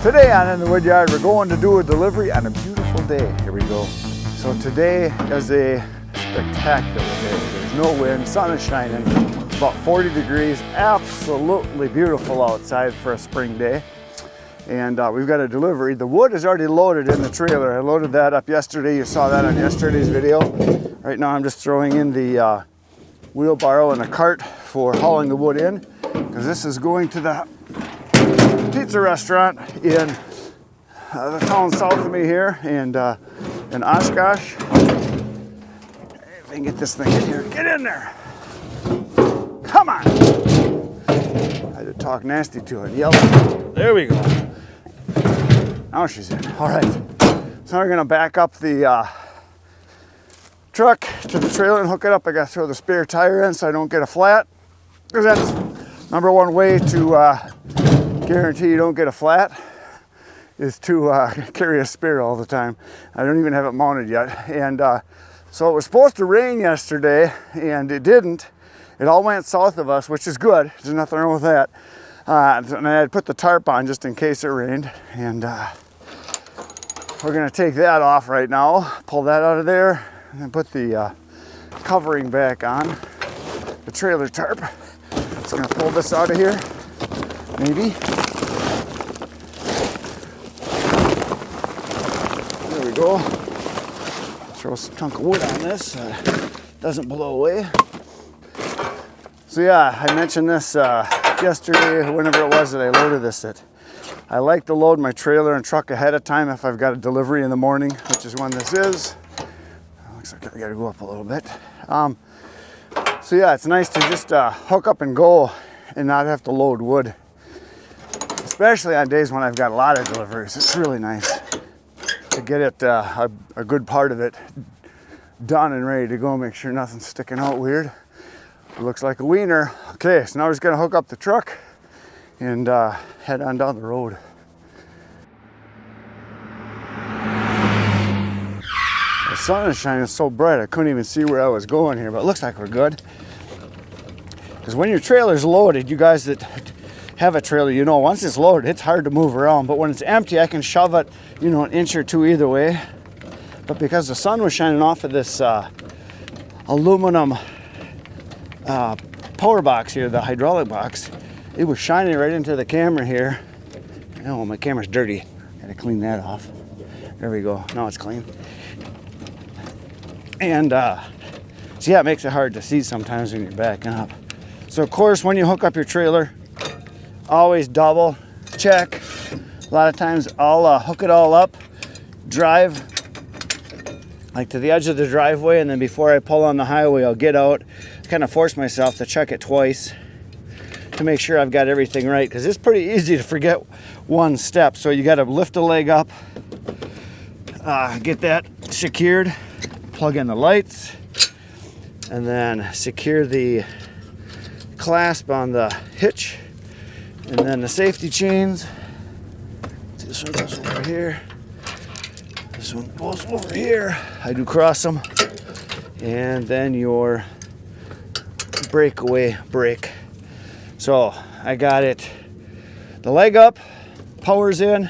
Today on In the Woodyard, we're going to do a delivery on a beautiful day. Here we go. So today is a spectacular day. There's no wind, sun is shining. It's about 40 degrees, absolutely beautiful outside for a spring day. And we've got a delivery. The wood is already loaded in the trailer. I loaded that up yesterday. You saw that on yesterday's video. Right now I'm just throwing in the wheelbarrow and a cart for hauling the wood in, because this is going to the pizza restaurant in the town south of me here, and in Oshkosh. If I can get this thing in here, get in there. Come on. I had to talk nasty to it, yell. There we go. Now she's in. All right. So we're gonna back up the truck to the trailer and hook it up. I gotta throw the spare tire in so I don't get a flat, because that's number one way to guarantee you don't get a flat, is to carry a spare all the time. I don't even have it mounted yet. And so it was supposed to rain yesterday, and it didn't. It all went south of us, which is good. There's nothing wrong with that. And I had put the tarp on just in case it rained. And we're gonna take that off right now, pull that out of there, and then put the covering back on, the trailer tarp. So I'm gonna pull this out of here, maybe. There we go. Throw some chunk of wood on this, doesn't blow away. So yeah, I mentioned this yesterday, whenever it was that I loaded this, that I like to load my trailer and truck ahead of time if I've got a delivery in the morning, which is when this is. Looks like I gotta go up a little bit. So yeah, it's nice to just hook up and go and not have to load wood, especially on days when I've got a lot of deliveries. It's really nice to get it, a good part of it done and ready to go. Make sure nothing's sticking out weird. It looks like a wiener. Okay, so now we're just gonna hook up the truck and head on down the road. The sun is shining so bright I couldn't even see where I was going here, but it looks like we're good. Because when your trailer's loaded, you guys that have a trailer, you know, once it's loaded, it's hard to move around. But when it's empty, I can shove it, you know, an inch or two either way. But because the sun was shining off of this aluminum power box here, the hydraulic box, it was shining right into the camera here. Oh, my camera's dirty. Gotta clean that off. There we go. Now it's clean. And so yeah, it makes it hard to see sometimes when you're backing up. So of course, when you hook up your trailer, always double check. A lot of times I'll hook it all up, drive like to the edge of the driveway, and then before I pull on the highway, I'll get out, kind of force myself to check it twice to make sure I've got everything right, because it's pretty easy to forget one step. So you got to lift a leg up, get that secured, plug in the lights, and then secure the clasp on the hitch, and then the safety chains. This one goes over here. This one goes over here. I do cross them. And then your breakaway brake. So I got it, the leg up, power's in,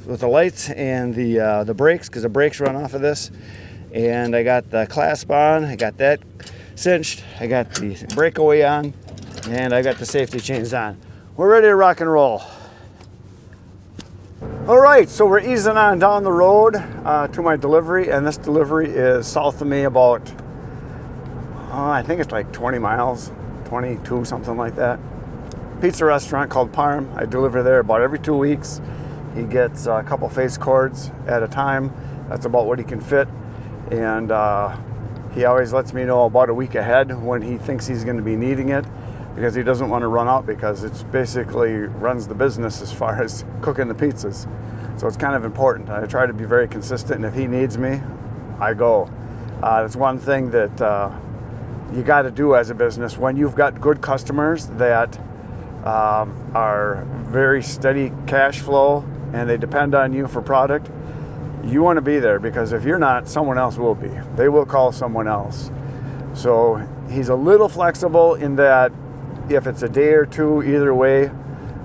with the lights and the brakes, because the brakes run off of this. And I got the clasp on, I got that cinched, I got the breakaway on, and I got the safety chains on. We're ready to rock and roll. All right, so we're easing on down the road to my delivery, and this delivery is south of me about, I think it's like 20 miles, 22, something like that. Pizza restaurant called Parm. I deliver there about every 2 weeks. He gets a couple face cords at a time. That's about what he can fit. And he always lets me know about a week ahead when he thinks he's going to be needing it, because he doesn't want to run out, because it's basically runs the business as far as cooking the pizzas. So it's kind of important. I try to be very consistent, and if he needs me, I go. That's one thing that you got to do as a business. When you've got good customers that are very steady cash flow and they depend on you for product, you want to be there, because if you're not, someone else will be. They will call someone else. So he's a little flexible in that if it's a day or two, either way,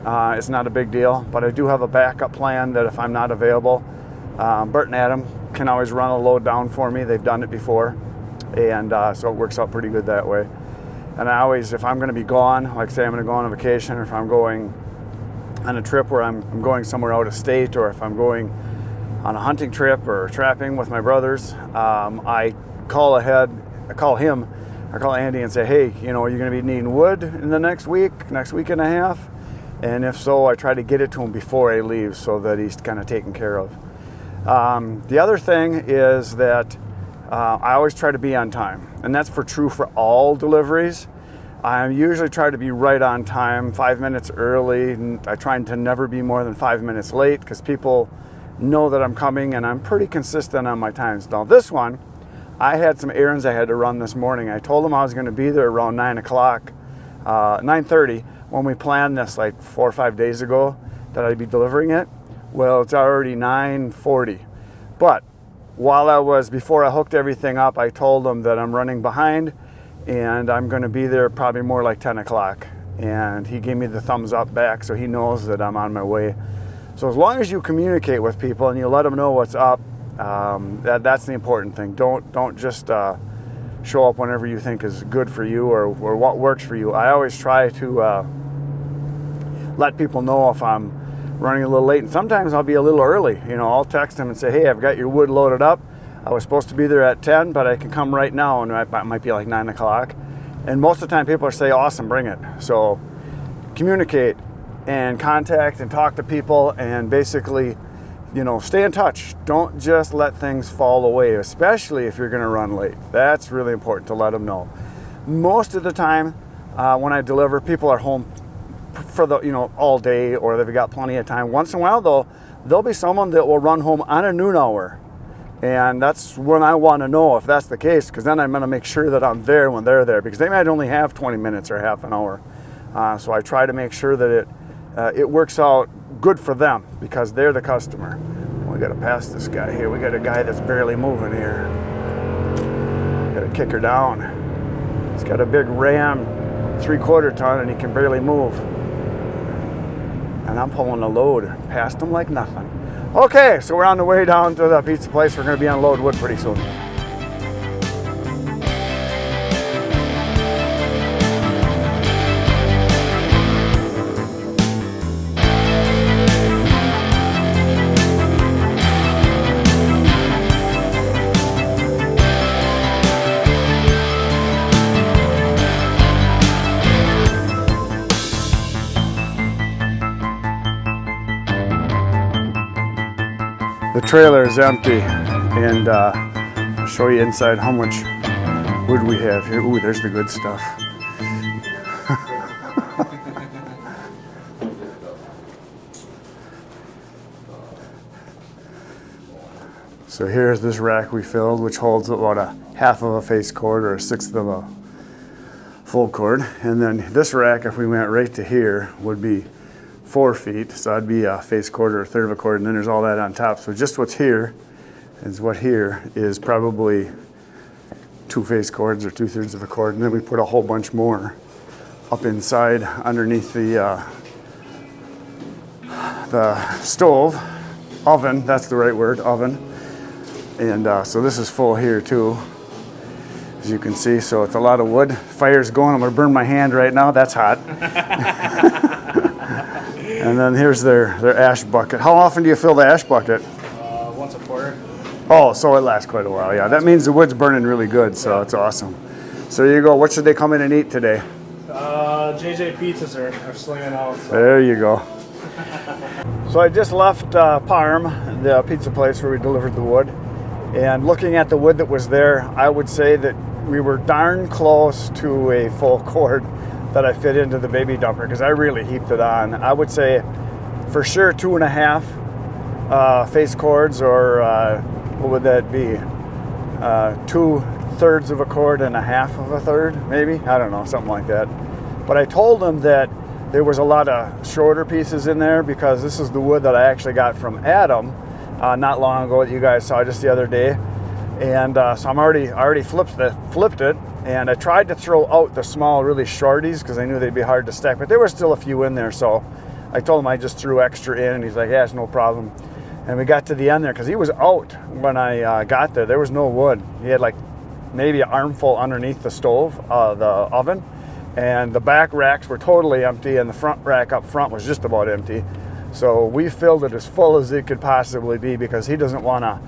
It's not a big deal, but I do have a backup plan that if I'm not available, Bert and Adam can always run a load down for me. They've done it before, and so it works out pretty good that way. And I always, if I'm going to be gone, like say I'm going to go on a vacation, or if I'm going on a trip where I'm going somewhere out of state, or if I'm going on a hunting trip or trapping with my brothers, I call Andy and say, hey, you know, are you going to be needing wood in the next week and a half? And if so, I try to get it to him before I leave so that he's kind of taken care of. The other thing is that I always try to be on time, and that's true for all deliveries. I usually try to be right on time, 5 minutes early, and I try to never be more than 5 minutes late because people know that I'm coming, and I'm pretty consistent on my times. Now this one, I had some errands I had to run this morning. I told them I was going to be there around 9 o'clock, 9:30, when we planned this like 4 or 5 days ago that I'd be delivering it. Well, it's already 9:40. But before I hooked everything up, I told them that I'm running behind and I'm going to be there probably more like 10 o'clock. And he gave me the thumbs up back, so he knows that I'm on my way. So as long as you communicate with people and you let them know what's up, that's the important thing. Don't just show up whenever you think is good for you or what works for you. I always try to let people know if I'm running a little late, and sometimes I'll be a little early. You know, I'll text them and say, hey, I've got your wood loaded up. I was supposed to be there at 10, but I can come right now, and it might be like 9 o'clock. And most of the time people say, awesome, bring it. So communicate and contact and talk to people, and basically, you know, stay in touch. Don't just let things fall away, especially if you're going to run late. That's really important to let them know. Most of the time when I deliver, people are home for all day, or they've got plenty of time. Once in a while though, there'll be someone that will run home on a noon hour, and that's when I want to know if that's the case, because then I'm going to make sure that I'm there when they're there, because they might only have 20 minutes or half an hour. So I try to make sure that it works out good for them, because they're the customer. We got to pass this guy here. We got a guy that's barely moving here. Got to kick her down. He's got a big Ram 3/4 ton and he can barely move. And I'm pulling a load past him like nothing. Okay, so we're on the way down to the pizza place. We're going to be unloading wood pretty soon. The trailer is empty, and I'll show you inside how much wood we have here. Ooh, there's the good stuff. So here's this rack we filled, which holds about a half of a face cord or a sixth of a full cord. And then this rack, if we went right to here, would be 4 feet, so that'd be a face cord or a third of a cord, and then there's all that on top. So just what's here is probably 2 face cords or 2/3 of a cord, and then we put a whole bunch more up inside underneath the stove, oven, that's the right word, oven. And so this is full here too, as you can see. So it's a lot of wood. Fire's going. I'm gonna burn my hand right now. That's hot. And then here's their ash bucket. How often do you fill the ash bucket? Once a quarter. Oh, so it lasts quite a while. Yeah, that means the wood's burning really good, so it's awesome. So there you go. What should they come in and eat today? JJ Pizzas are slinging out. So. There you go. So I just left Parm, the pizza place where we delivered the wood. And looking at the wood that was there, I would say that we were darn close to a full cord that I fit into the baby dumper, because I really heaped it on. I would say for sure 2.5 face cords, or what would that be? 2/3 of a cord and a half of a third, maybe? I don't know, something like that. But I told them that there was a lot of shorter pieces in there, because this is the wood that I actually got from Adam not long ago that you guys saw just the other day. And so I already flipped it, and I tried to throw out the small, really shorties, because I knew they'd be hard to stack, but there were still a few in there. So I told him I just threw extra in, and he's like, yeah, it's no problem. And we got to the end there, because he was out when I got there. There was no wood. He had like maybe an armful underneath the stove, the oven, and the back racks were totally empty, and the front rack up front was just about empty. So we filled it as full as it could possibly be, because he doesn't want to,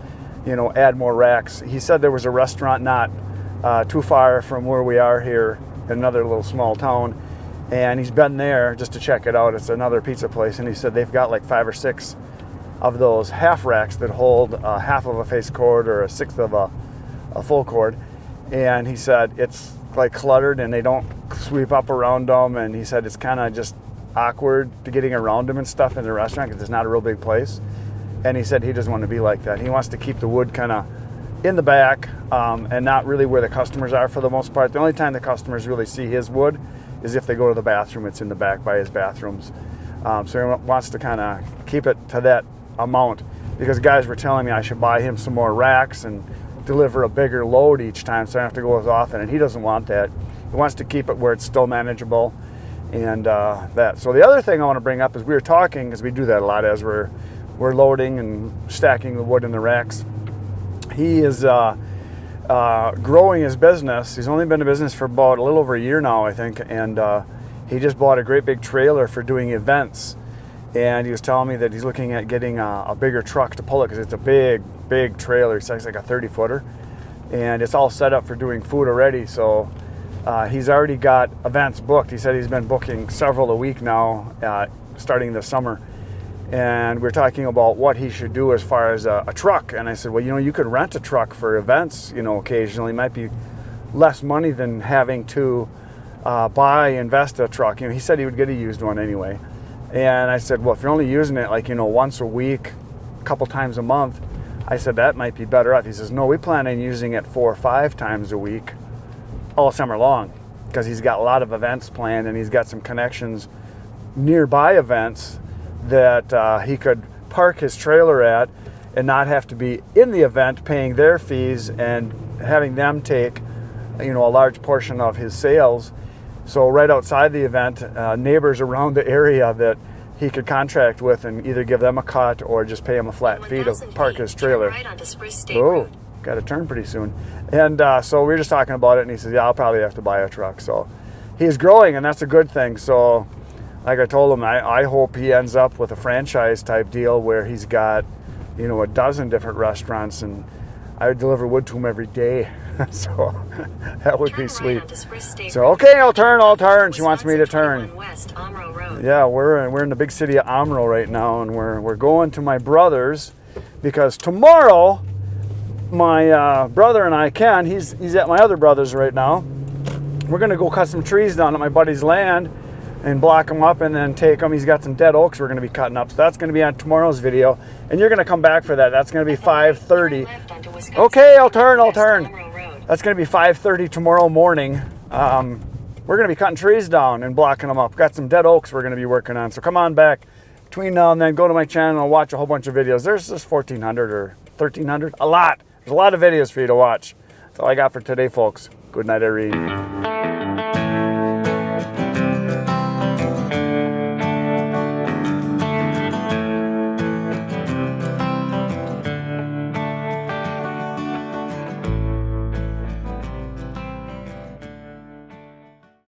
you know, add more racks. He said there was a restaurant not too far from where we are here in another little small town, and he's been there just to check it out. It's another pizza place, and he said they've got like 5 or 6 of those half racks that hold half of a face cord or a sixth of a full cord. And he said it's like cluttered, and they don't sweep up around them, and he said it's kind of just awkward to getting around them and stuff in the restaurant, because it's not a real big place. And he said he doesn't want to be like that. He wants to keep the wood kind of in the back, and not really where the customers are for the most part. The only time the customers really see his wood is if they go to the bathroom. It's in the back by his bathrooms. So he wants to kind of keep it to that amount, because guys were telling me I should buy him some more racks and deliver a bigger load each time, so I don't have to go as often, and he doesn't want that. He wants to keep it where it's still manageable, and that. So the other thing I want to bring up is, we were talking, because we do that a lot as we're loading and stacking the wood in the racks. He is growing his business. He's only been in business for about a little over a year now, I think, and he just bought a great big trailer for doing events. And he was telling me that he's looking at getting a bigger truck to pull it, because it's a big trailer. It's like a 30-footer, and it's all set up for doing food already. So he's already got events booked. He said he's been booking several a week now, starting this summer. And we're talking about what he should do as far as a truck. And I said, well, you know, you could rent a truck for events, you know, occasionally. It might be less money than having to invest a truck. You know, he said he would get a used one anyway. And I said, well, if you're only using it like, you know, once a week, a couple times a month, I said that might be better off. He says, no, we plan on using it 4 or 5 times a week all summer long, because he's got a lot of events planned, and he's got some connections nearby events that he could park his trailer at and not have to be in the event paying their fees and having them take, you know, a large portion of his sales. So right outside the event, neighbors around the area that he could contract with and either give them a cut or just pay him a flat fee to park his trailer. Right onto Spruce State Oh, Road. got to turn pretty soon. And so we were just talking about it, and he says, yeah, I'll probably have to buy a truck. So he's growing, and that's a good thing. So like I told him, I hope he ends up with a franchise type deal where he's got, you know, a dozen different restaurants, and I would deliver wood to him every day. So that would be sweet. So okay, I'll turn. She wants me to turn. Yeah, we're in the big city of Omro right now, and we're going to my brother's, because tomorrow my brother and I, Ken, he's at my other brother's right now. We're gonna go cut some trees down at my buddy's land and block them up and then take them. He's got some dead oaks we're gonna be cutting up, so that's gonna be on tomorrow's video, and you're gonna come back for that. That's gonna be 5:30. Okay, I'll turn. That's going to be 5:30 tomorrow morning. We're going to be cutting trees down and blocking them up. Got some dead oaks we're going to be working on. So come on back between now and then. Go to my channel and watch a whole bunch of videos. There's just 1,400 or 1,300. A lot. There's a lot of videos for you to watch. That's all I got for today, folks. Good night, everybody.